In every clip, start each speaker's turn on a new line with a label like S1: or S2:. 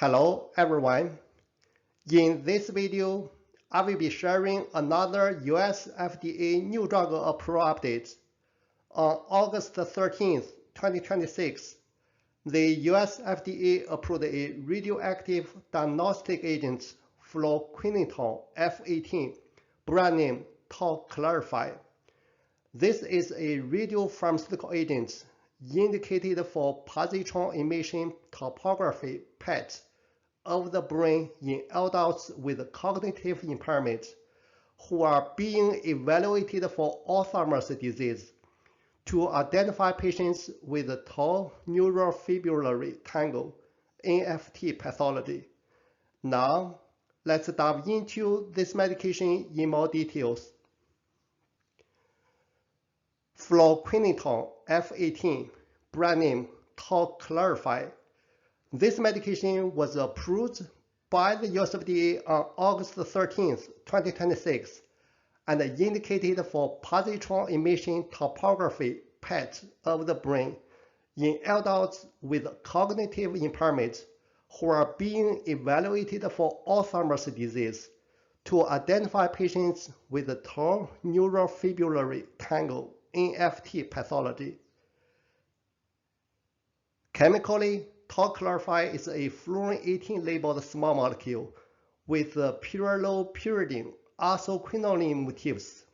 S1: Hello everyone. In this video, I will be sharing another US FDA new drug approval update. On August 13, 2026, the US FDA approved a radioactive diagnostic agent, Florquinitau F18, brand name TAUKLARIFY. This is a radiopharmaceutical agent indicated for positron emission topography PET of the brain in adults with cognitive impairment who are being evaluated for Alzheimer's disease to identify patients with tau neurofibrillary tangle NFT pathology. Now, let's dive into this medication in more details. Florquinitau F18, brand name TAUKLARIFY. This medication was approved by the US FDA on August 13, 2026, and indicated for positron emission topography PET of the brain in adults with cognitive impairment who are being evaluated for Alzheimer's disease to identify patients with tau neurofibrillary tangle NFT pathology. Chemically, TAUKLARIFY is a fluorine-18 labeled small molecule with pyrrolopyridine isoquinoline motifs.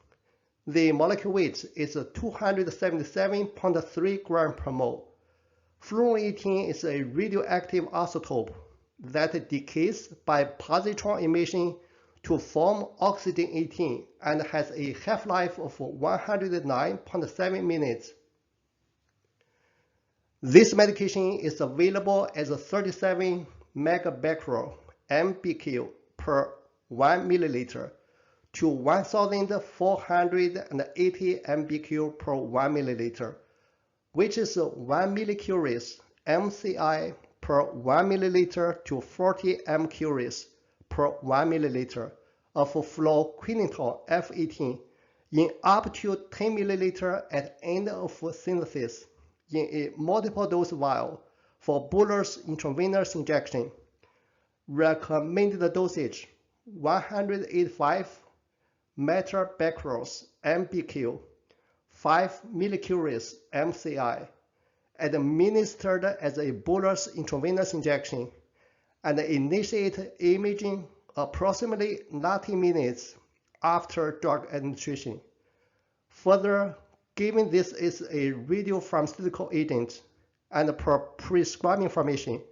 S1: The molecule weight is 277.3 grams per mole. Fluorine-18 is a radioactive isotope that decays by positron emission to form oxygen-18 and has a half-life of 109.7 minutes. This medication is available as a 37 megabecquerel (mbq) per 1 milliliter to 1,480 mbq per 1 milliliter, which is 1 millicuries (mci) per 1 milliliter to 40 mcuries per 1 milliliter of Florquinitau F18 in up to 10 milliliter at end of synthesis in a multiple dose vial for bolus intravenous injection. Recommended dosage 185 metabecquerels (mbq), 5 millicuries (mci), administered as a bolus intravenous injection, and initiate imaging approximately 90 minutes after drug administration. Further, given this is a radiopharmaceutical agent and per prescribing information,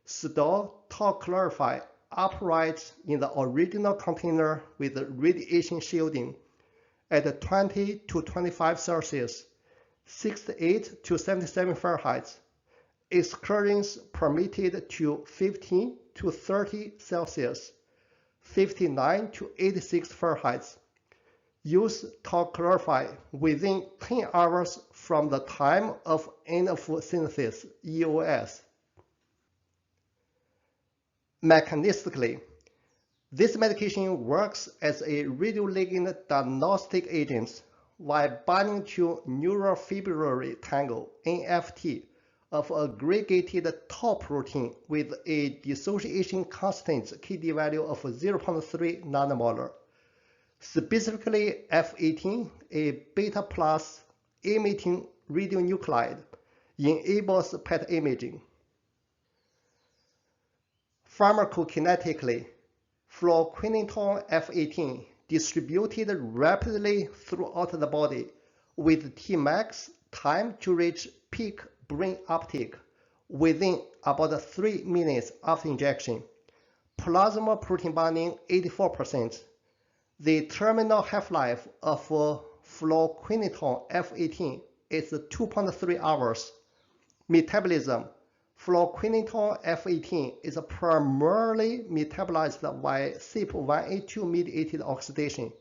S1: store TAUKLARIFY upright in the original container with radiation shielding at 20 to 25 Celsius, 68 to 77 Fahrenheit. Excursions permitted to 15 to 30 Celsius, 59 to 86 Fahrenheit. Use TAUKLARIFY within 10 hours from the time of end of synthesis (EOS). Mechanistically, this medication works as a radioligand diagnostic agent while binding to neurofibrillary tangle (NFT) of aggregated tau protein with a dissociation constant KD value of 0.3 nanomolar. Specifically, F18, a beta plus emitting radionuclide, enables PET imaging. Pharmacokinetically, Florquinitau F18 distributed rapidly throughout the body with Tmax time to reach peak brain uptake within about 3 minutes after injection. Plasma protein binding 84%. The terminal half-life of Florquinitau F18 is 2.3 hours. Metabolism. Florquinitau F18 is primarily metabolized by CYP1A2-mediated oxidation.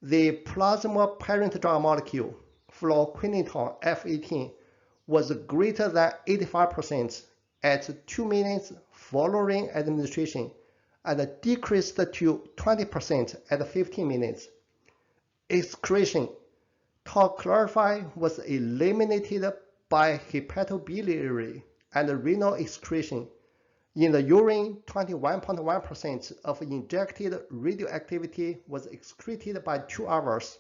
S1: The plasma parent drug molecule, Florquinitau F18, was greater than 85% at 2 minutes following administration and decreased to 20% at 15 minutes. Excretion. TAUKLARIFY was eliminated by hepatobiliary and renal excretion, In the urine, 21.1% of injected radioactivity was excreted by 2 hours.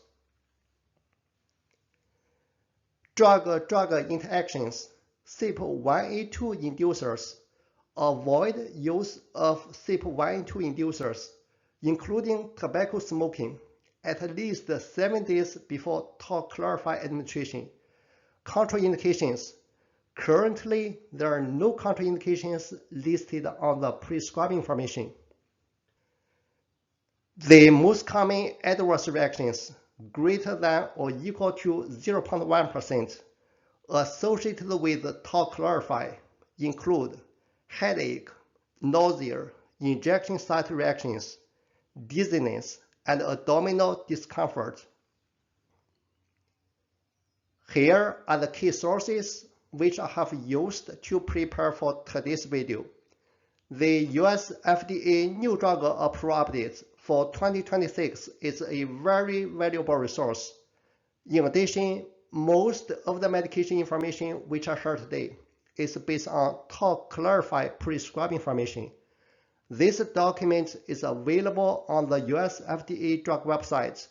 S1: Drug-drug interactions. CYP1A2 inducers. Avoid use of CYP1A2 inducers, including tobacco smoking, at least 7 days before TAUKLARIFY administration. Contraindications. Currently, there are no contraindications listed on the prescribing information. The most common adverse reactions, greater than or equal to 0.1%, associated with TAUKLARIFY include headache, nausea, injection site reactions, dizziness, and abdominal discomfort. Here are the key sources which I have used to prepare for today's video. The US FDA New Drug Approval Updates for 2026 is a very valuable resource. In addition, most of the medication information which I shared today is based on TAUKLARIFY prescribing information. This document is available on the US FDA drug website,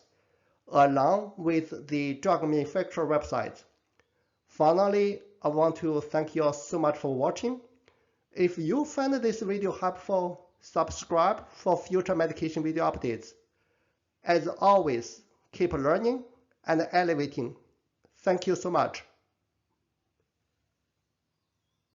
S1: along with the drug manufacturer website. Finally, I want to thank you all so much for watching. If you find this video helpful, subscribe for future medication video updates. As always, keep learning and elevating. Thank you so much.